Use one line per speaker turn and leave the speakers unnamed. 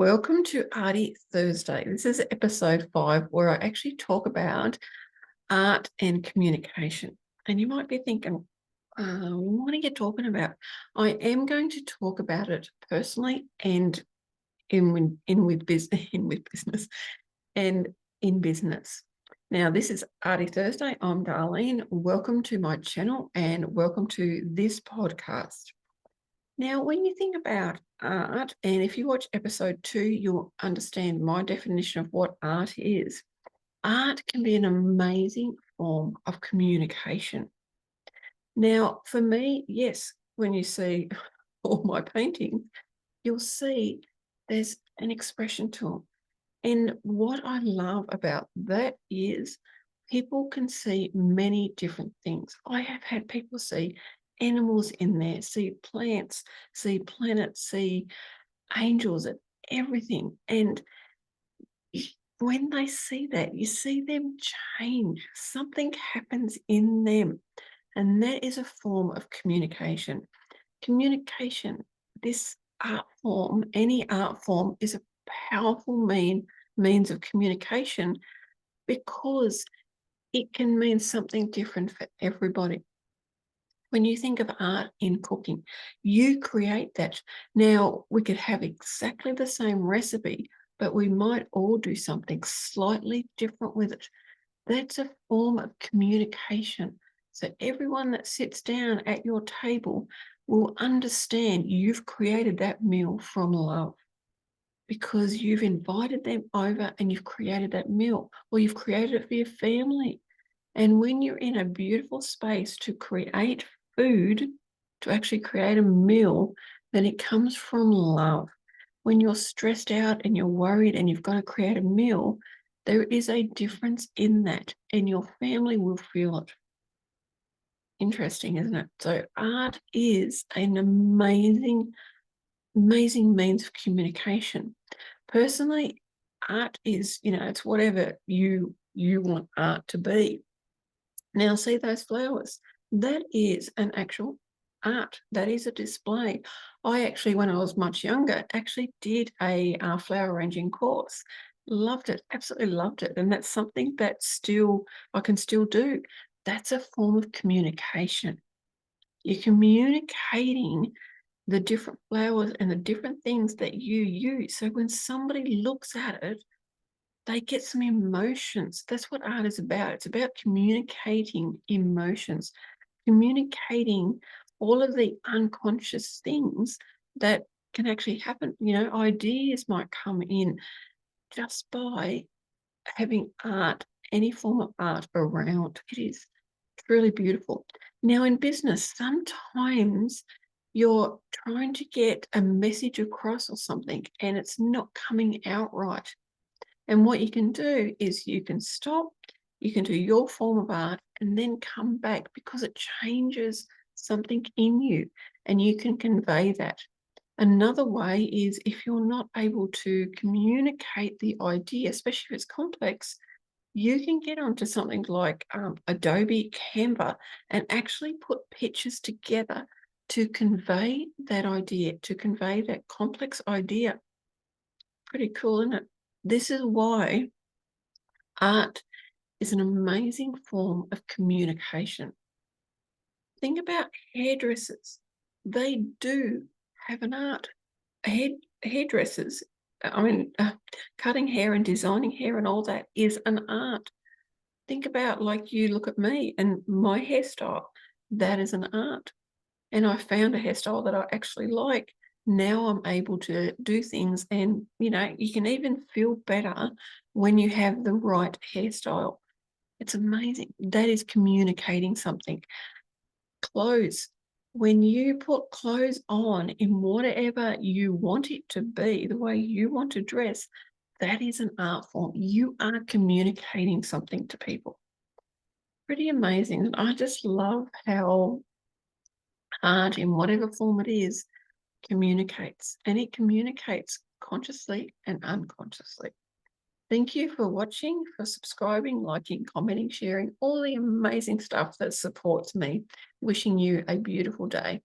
Welcome to Arty Thursday. This is episode 5, where I actually talk about art and communication. And you might be thinking, what are you talking about? I am going to talk about it personally and with business, in with business and in business. Now, this is Arty Thursday. I'm Darleen. Welcome to my channel and welcome to this podcast. Now, when you think about art, and if you watch episode 2, you'll understand my definition of what art is. Art can be an amazing form of communication. Now, for me, yes, when you see all my paintings, you'll see there's an expression to them. And what I love about that is people can see many different things. I have had people see animals in there, see plants, see planets, see angels and everything. And when they see that, you see them change. Something happens in them. And that is a form of communication. Communication, this art form, any art form, is a powerful means of communication because it can mean something different for everybody. When you think of art in cooking, you create that. Now, we could have exactly the same recipe, but we might all do something slightly different with it. That's a form of communication. So everyone that sits down at your table will understand you've created that meal from love because you've invited them over and you've created that meal, or you've created it for your family. And when you're in a beautiful space to create food, to actually create a meal, then it comes from love. When you're stressed out and you're worried and you've got to create a meal, there is a difference in that, and your family will feel it. Interesting, isn't it? So art is an amazing means of communication. Personally, art is, it's whatever you want art to be. Now, see those flowers? That is an actual art. That is a display. I actually, when I was much younger, actually did a flower arranging course. Loved it, absolutely loved it. And that's something that I can still do. That's a form of communication. You're communicating the different flowers and the different things that you use. So when somebody looks at it, they get some emotions. That's what art is about. It's about communicating emotions, communicating all of the unconscious things that can actually happen. Ideas might come in just by having art, any form of art around. It is truly beautiful. Now, in business, sometimes you're trying to get a message across or something and it's not coming out right. And what you can do is you can stop, you can do your form of art and then come back because it changes something in you and you can convey that. Another way is if you're not able to communicate the idea, especially if it's complex, you can get onto something like Adobe Canva and actually put pictures together to convey that idea, to convey that complex idea. Pretty cool, isn't it? This is why art is an amazing form of communication. Think about hairdressers. They do have an art. Hairdressers, cutting hair and designing hair and all that is an art. Think about, like, you look at me and my hairstyle, that is an art. And I found a hairstyle that I actually like. Now I'm able to do things and, you can even feel better when you have the right hairstyle. It's amazing. That is communicating something. Clothes. When you put clothes on in whatever you want it to be, the way you want to dress, that is an art form. You are communicating something to people. Pretty amazing. And I just love how art, in whatever form it is, communicates. And it communicates consciously and unconsciously. Thank you for watching, for subscribing, liking, commenting, sharing, all the amazing stuff that supports me. Wishing you a beautiful day.